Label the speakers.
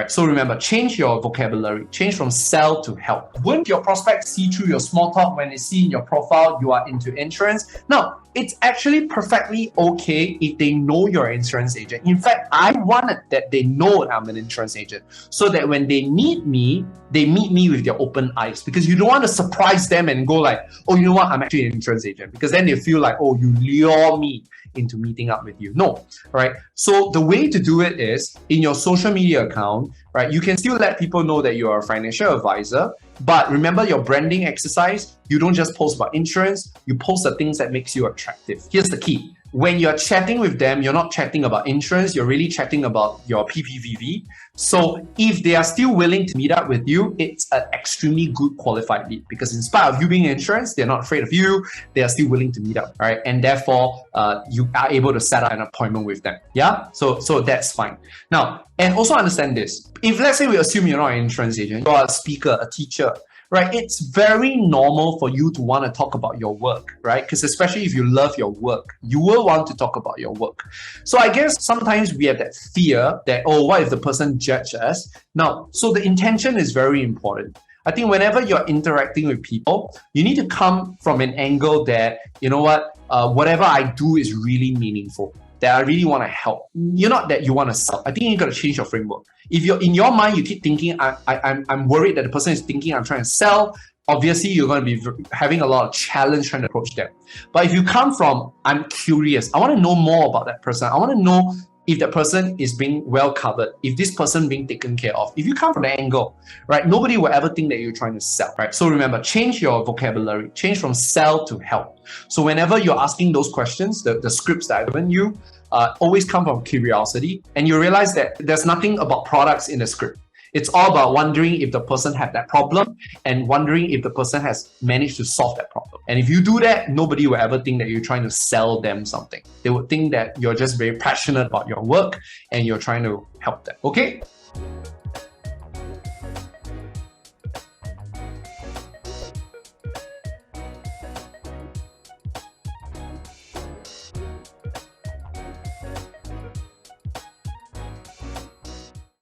Speaker 1: right? So remember, change your vocabulary, change from sell to help. Won't your prospects see through your small talk when they see in your profile you are into insurance? Now, it's actually perfectly okay if they know you're an insurance agent. In fact, I wanted that they know I'm an insurance agent so that when they meet me, they meet me with their open eyes, because you don't want to surprise them and go like, oh, you know what, I'm actually an insurance agent, because then they feel like, oh, you lure me into meeting up with you. No, right? So the way to do it is in your social media account, right? You can still let people know that you're a financial advisor, but remember your branding exercise, you don't just post about insurance, you post the things that makes you attractive. Here's the key. When you're chatting with them, you're not chatting about insurance, you're really chatting about your PPVV. So if they are still willing to meet up with you, it's an extremely good qualified lead, because in spite of you being in insurance, they're not afraid of you, they are still willing to meet up, right? And therefore, you are able to set up an appointment with them. Yeah, so that's fine. Now, and also understand this. If let's say we assume you're not an insurance agent, you're a speaker, a teacher, right? It's very normal for you to want to talk about your work, right? Because especially if you love your work, you will want to talk about your work. So I guess sometimes we have that fear that, oh, what if the person judges us? Now, so the intention is very important. I think whenever you're interacting with people, you need to come from an angle that, you know what, whatever I do is really meaningful, that I really want to help. You're not that you want to sell. I think you got to change your framework. If you're in your mind, you keep thinking, I'm worried that the person is thinking I'm trying to sell, obviously you're going to be having a lot of challenge trying to approach them. But if you come from, I'm curious, I want to know more about that person. I want to know if that person is being well covered, if this person being taken care of. If you come from the angle, right, nobody will ever think that you're trying to sell, right? So remember, change your vocabulary, change from sell to help. So whenever you're asking those questions, the scripts that I've given you, always come from curiosity, and you realize that there's nothing about products in the script. It's all about wondering if the person had that problem and wondering if the person has managed to solve that problem. And if you do that, nobody will ever think that you're trying to sell them something. They would think that you're just very passionate about your work and you're trying to help them. Okay?